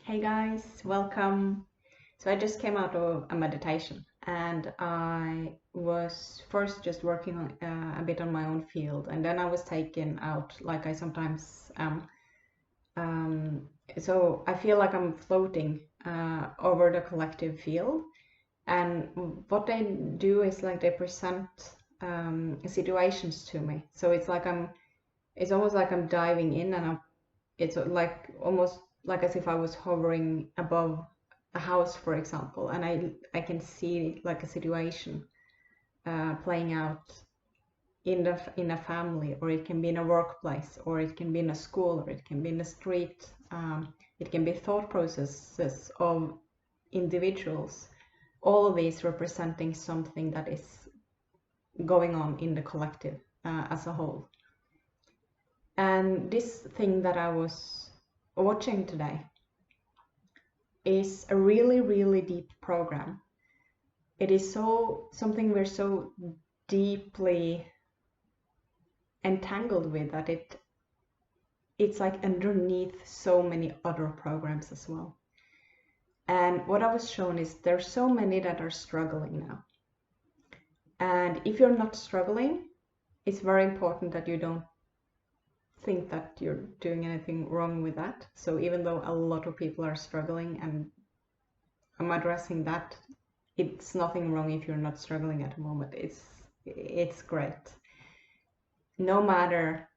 Hey guys, welcome. So I just came out of a meditation and I was first just working on a bit on my own field, and then I was taken out like I sometimes am. Um, so I feel like I'm floating over the collective field, and what they do is like they present situations to me. So it's almost like I'm diving in, and it's like almost like as if I was hovering above a house, for example, and I can see like a situation playing out in a family, or it can be in a workplace, or it can be in a school, or it can be in a street. It can be thought processes of individuals, all of these representing something that is going on in the collective as a whole. And this thing that I was watching today is a really, really deep program. It is something we're so deeply entangled with that it's like underneath so many other programs as well. And what I was shown is there's so many that are struggling now. And if you're not struggling, it's very important that you don't think that you're doing anything wrong with that. So even though a lot of people are struggling and I'm addressing that, it's nothing wrong if you're not struggling at the moment. It's great. No matter,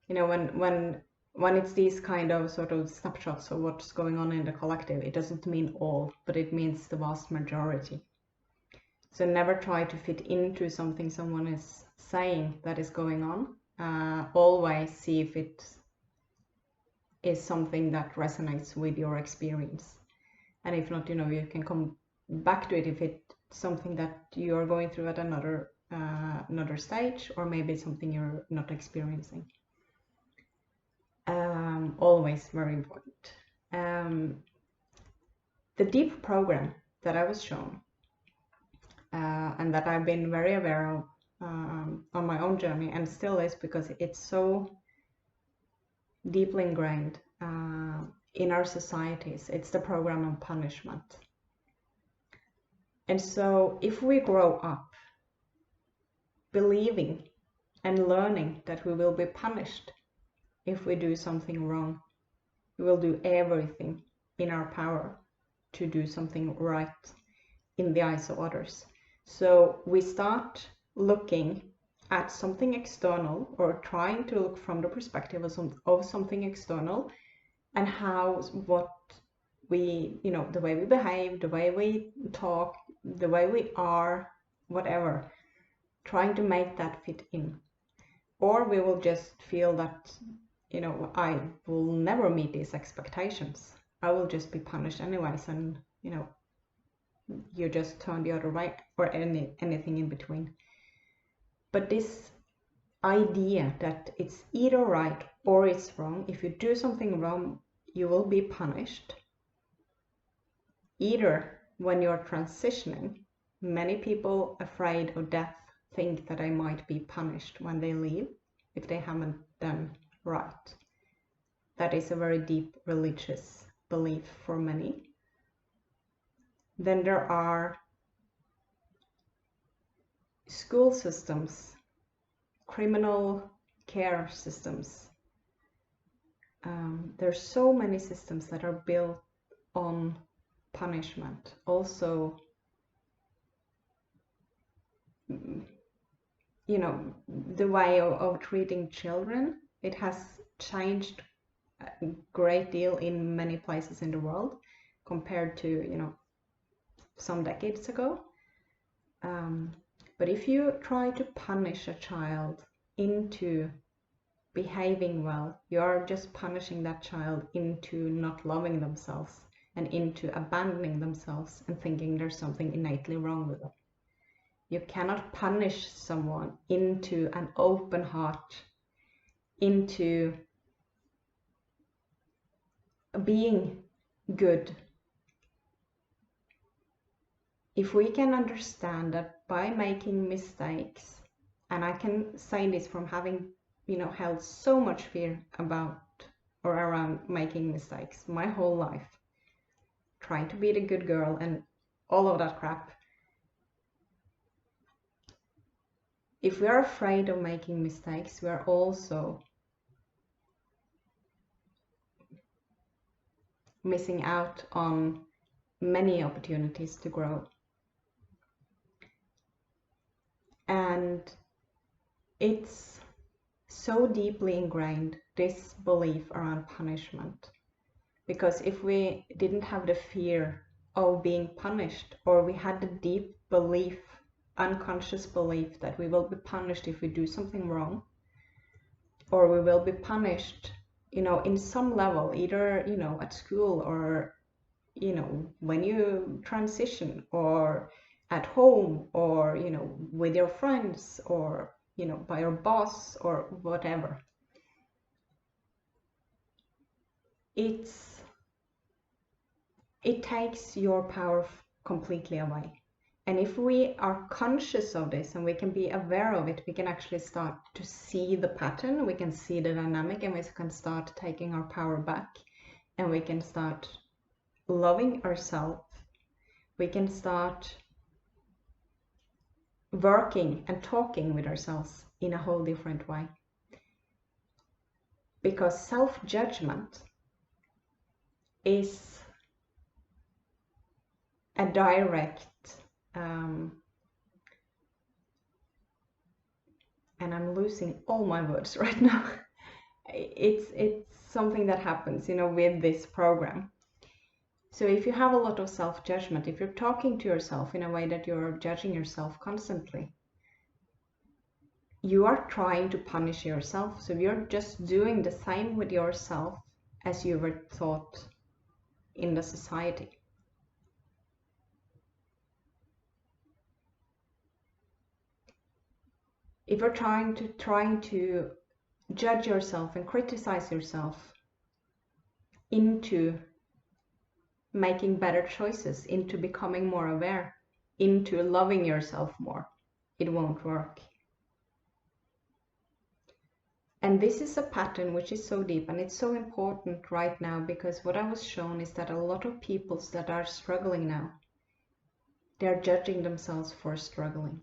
when it's these kind of sort of snapshots of what's going on in the collective, it doesn't mean all, but it means the vast majority. So never try to fit into something someone is saying that is going on. Always see if it is something that resonates with your experience. And if not, you can come back to it if it's something that you are going through at another stage, or maybe it's something you're not experiencing. Always very important. The deep program that I was shown and that I've been very aware of on my own journey, and still is, because it's so deeply ingrained in our societies. It's the program of punishment. And so if we grow up believing and learning that we will be punished if we do something wrong, we will do everything in our power to do something right in the eyes of others. So we start looking at something external, or trying to look from the perspective of something external, and what we, the way we behave, the way we talk, the way we are, whatever, trying to make that fit in. Or we will just feel that, I will never meet these expectations. I will just be punished anyways, and, you just turn the other way, or anything in between. But this idea that it's either right or it's wrong, if you do something wrong, you will be punished. Either when you're transitioning, many people afraid of death think that they might be punished when they leave if they haven't done right. That is a very deep religious belief for many. Then there are school systems, criminal care systems. There's so many systems that are built on punishment. Also, the way of treating children, it has changed a great deal in many places in the world compared to, some decades ago. But if you try to punish a child into behaving well, you're just punishing that child into not loving themselves, and into abandoning themselves and thinking there's something innately wrong with them. You cannot punish someone into an open heart, into being good. If we can understand that by making mistakes, and I can say this from having, held so much fear about or around making mistakes my whole life, trying to be the good girl and all of that crap. If we are afraid of making mistakes, we are also missing out on many opportunities to grow. And it's so deeply ingrained, this belief around punishment. Because if we didn't have the fear of being punished, or we had the deep belief, unconscious belief that we will be punished if we do something wrong, or we will be punished, in some level, either, at school, or, when you transition, or at home, or, with your friends, or, by your boss, or whatever. It takes your power completely away. And if we are conscious of this and we can be aware of it, we can actually start to see the pattern, we can see the dynamic, and we can start taking our power back, and we can start loving ourselves. We can start working and talking with ourselves in a whole different way. Because self-judgment is a direct and I'm losing all my words right now. It's something that happens, with this program. So if you have a lot of self-judgment, if you're talking to yourself in a way that you're judging yourself constantly, you are trying to punish yourself. So you're just doing the same with yourself as you were taught in the society. If you're trying to judge yourself and criticize yourself into making better choices, into becoming more aware, into loving yourself more, it won't work. And this is a pattern which is so deep, and it's so important right now, because what I was shown is that a lot of people that are struggling now, they're judging themselves for struggling.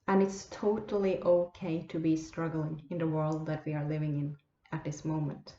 And it's totally okay to be struggling in the world that we are living in at this moment.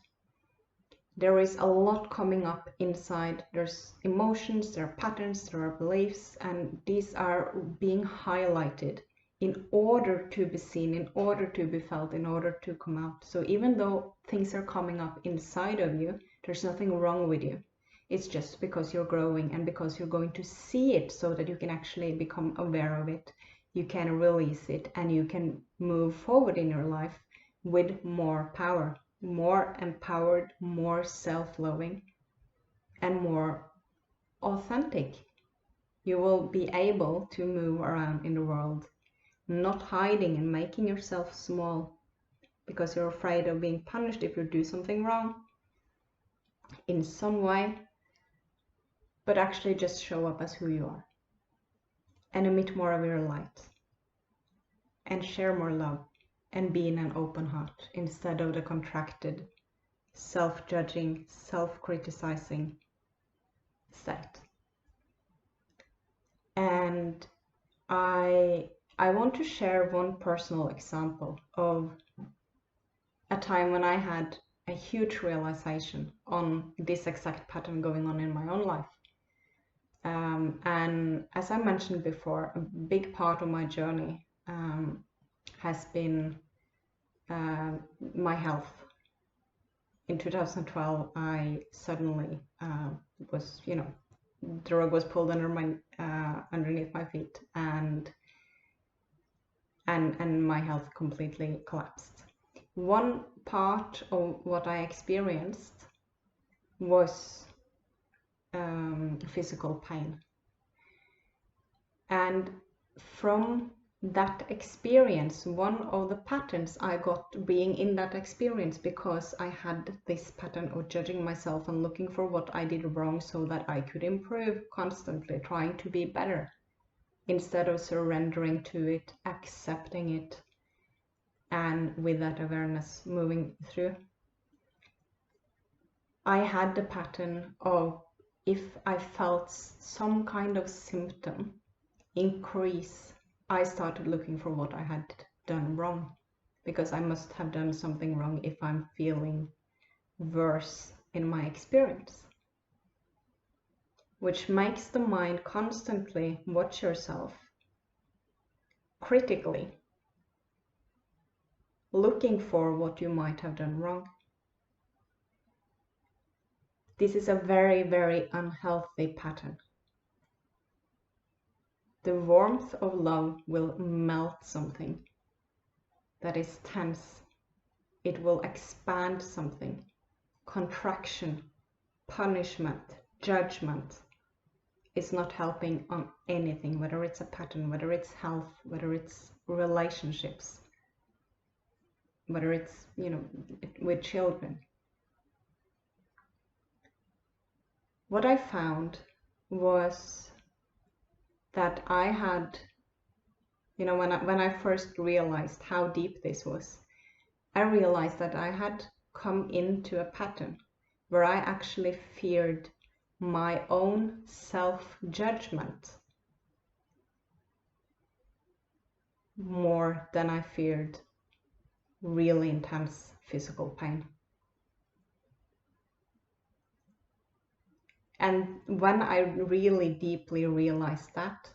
There is a lot coming up inside. There's emotions, there are patterns, there are beliefs, and these are being highlighted in order to be seen, in order to be felt, in order to come out. So even though things are coming up inside of you, there's nothing wrong with you. It's just because you're growing, and because you're going to see it so that you can actually become aware of it. You can release it, and you can move forward in your life with more power, more empowered, more self-loving, and more authentic. You will be able to move around in the world, not hiding and making yourself small because you're afraid of being punished if you do something wrong in some way, but actually just show up as who you are and emit more of your light and share more love and be in an open heart instead of the contracted, self-judging, self-criticizing state. And I want to share one personal example of a time when I had a huge realization on this exact pattern going on in my own life. And as I mentioned before, a big part of my journey has been my health. In 2012, I suddenly was, the rug was pulled underneath my feet, and my health completely collapsed. One part of what I experienced was physical pain. And from that experience, one of the patterns I got being in that experience, because I had this pattern of judging myself and looking for what I did wrong so that I could improve, constantly trying to be better, instead of surrendering to it, accepting it, and with that awareness moving through. I had the pattern of, if I felt some kind of symptom increase, I started looking for what I had done wrong, because I must have done something wrong if I'm feeling worse in my experience, which makes the mind constantly watch yourself critically, looking for what you might have done wrong. This is a very, very unhealthy pattern. The warmth of love will melt something that is tense. It will expand something. Contraction, punishment, judgment is not helping on anything, whether it's a pattern, whether it's health, whether it's relationships, whether it's, with children. What I found was that I had, when I first realized how deep this was, I realized that I had come into a pattern where I actually feared my own self-judgment more than I feared really intense physical pain. And when I really deeply realized that,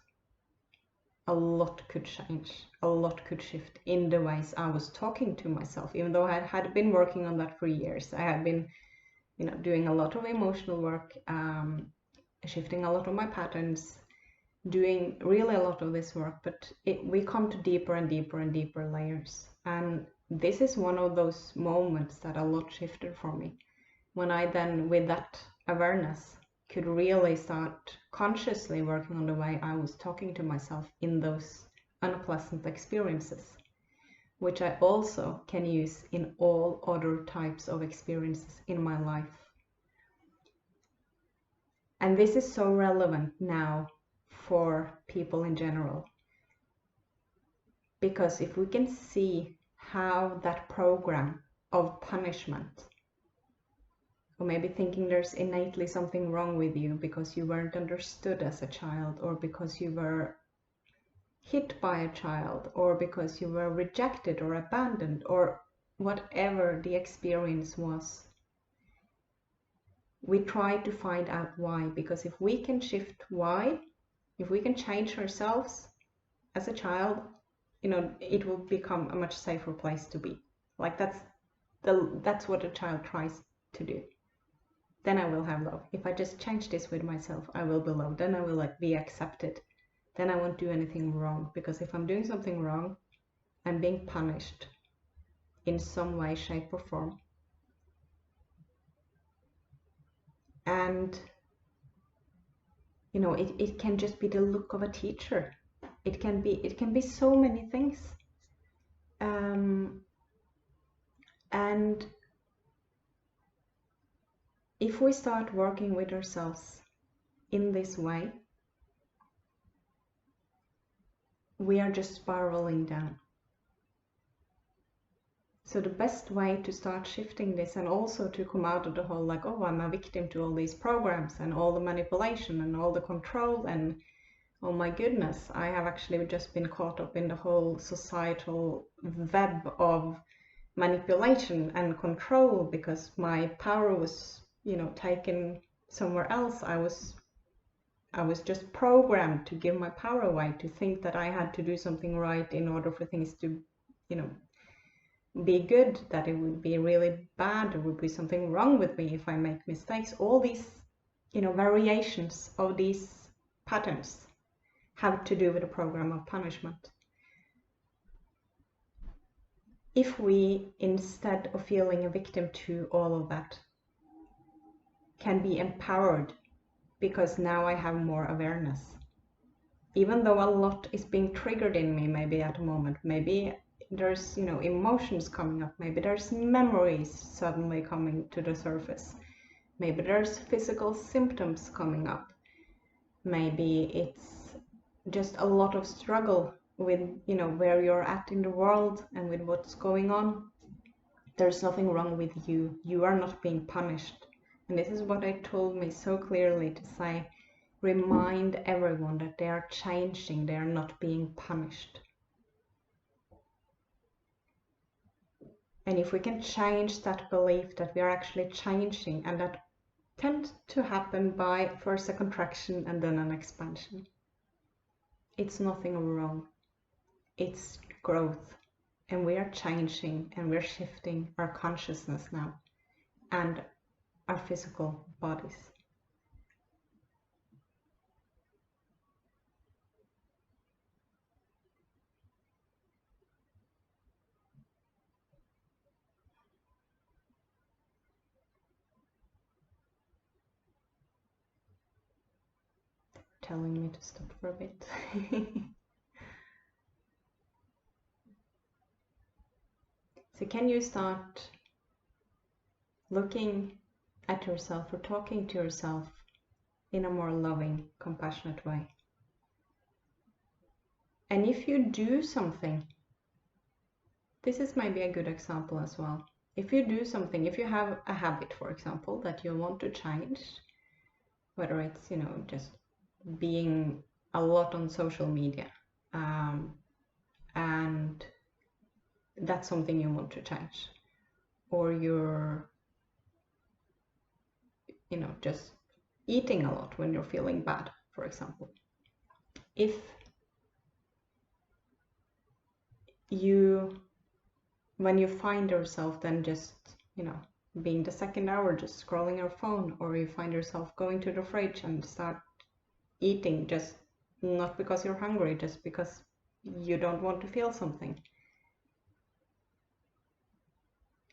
a lot could change, a lot could shift in the ways I was talking to myself. Even though I had been working on that for years, I had been, doing a lot of emotional work, shifting a lot of my patterns, doing really a lot of this work, but we come to deeper and deeper and deeper layers. And this is one of those moments that a lot shifted for me, when I then, with that awareness, could really start consciously working on the way I was talking to myself in those unpleasant experiences, which I also can use in all other types of experiences in my life. And this is so relevant now for people in general, because if we can see how that program of punishment, or maybe thinking there's innately something wrong with you because you weren't understood as a child, or because you were hit by a child, or because you were rejected or abandoned, or whatever the experience was, we try to find out why. Because if we can shift why, if we can change ourselves as a child, it will become a much safer place to be. Like that's what a child tries to do. Then I will have love. If I just change this with myself, I will be loved. Then I will be accepted. Then I won't do anything wrong. Because if I'm doing something wrong, I'm being punished in some way, shape, or form. And it can just be the look of a teacher. It can be so many things. And if we start working with ourselves in this way, we are just spiraling down. So the best way to start shifting this, and also to come out of the whole like, oh, I'm a victim to all these programs and all the manipulation and all the control, and oh my goodness, I have actually just been caught up in the whole societal web of manipulation and control because my power was, taken somewhere else. I was just programmed to give my power away, to think that I had to do something right in order for things to, be good, that it would be really bad, there would be something wrong with me if I make mistakes. All these, variations of these patterns have to do with a program of punishment. If we, instead of feeling a victim to all of that, can be empowered, because now I have more awareness. Even though a lot is being triggered in me, maybe at a moment, maybe there's, emotions coming up, maybe there's memories suddenly coming to the surface, maybe there's physical symptoms coming up, maybe it's just a lot of struggle with, where you're at in the world and with what's going on. There's nothing wrong with you. You are not being punished. And this is what I told me so clearly, to say, remind everyone that they are changing, they are not being punished. And if we can change that belief that we are actually changing, and that tends to happen by first a contraction and then an expansion, it's nothing wrong. It's growth. And we are changing and we're shifting our consciousness now and our physical bodies. Telling me to stop for a bit. So can you start looking at yourself or talking to yourself in a more loving, compassionate way? And if you do something, this is maybe a good example as well. If you do something, if you have a habit, for example, that you want to change, whether it's, just being a lot on social media, and that's something you want to change, or you're, just eating a lot when you're feeling bad, for example. If you, when you find yourself then just, being the second hour just scrolling your phone, or you find yourself going to the fridge and start eating, just not because you're hungry, just because you don't want to feel something.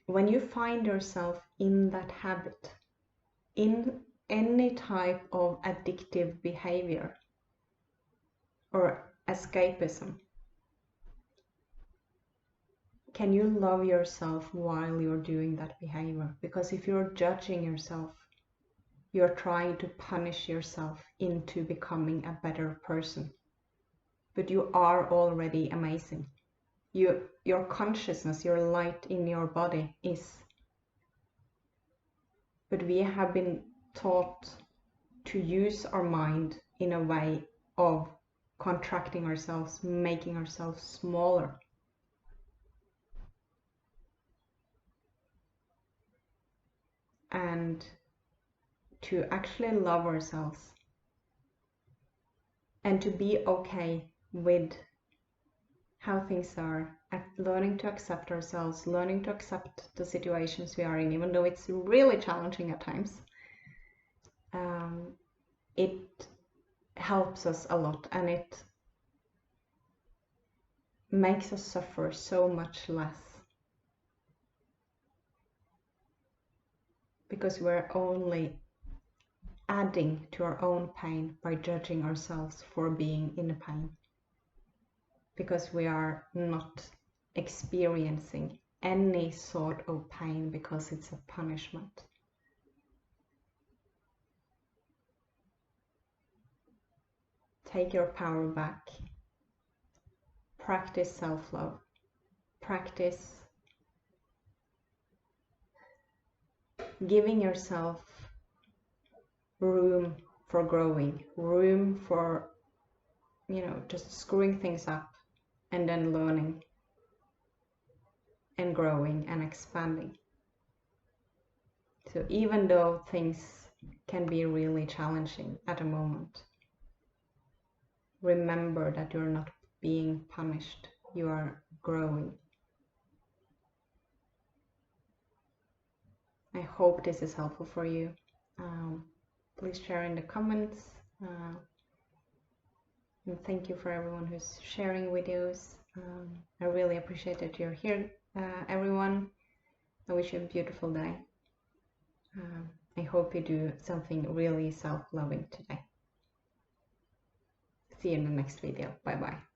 When you find yourself in that habit, in any type of addictive behavior or escapism, can you love yourself while you're doing that behavior? Because if you're judging yourself, you're trying to punish yourself into becoming a better person. But you are already amazing. Your consciousness, your light in your body is. But we have been taught to use our mind in a way of contracting ourselves, making ourselves smaller. And to actually love ourselves and to be okay with how things are, learning to accept ourselves, learning to accept the situations we are in, even though it's really challenging at times. It helps us a lot, and it makes us suffer so much less, because we're only adding to our own pain by judging ourselves for being in pain, because we are not experiencing any sort of pain because it's a punishment. Take your power back. Practice self-love. Practice giving yourself room for growing, room for, just screwing things up and then learning and growing and expanding. So even though things can be really challenging at a moment, remember that you're not being punished, you are growing. I hope this is helpful for you. Please share in the comments. And thank you for everyone who's sharing videos. I really appreciate that you're here, everyone. I wish you a beautiful day. I hope you do something really self-loving today. See you in the next video. Bye bye.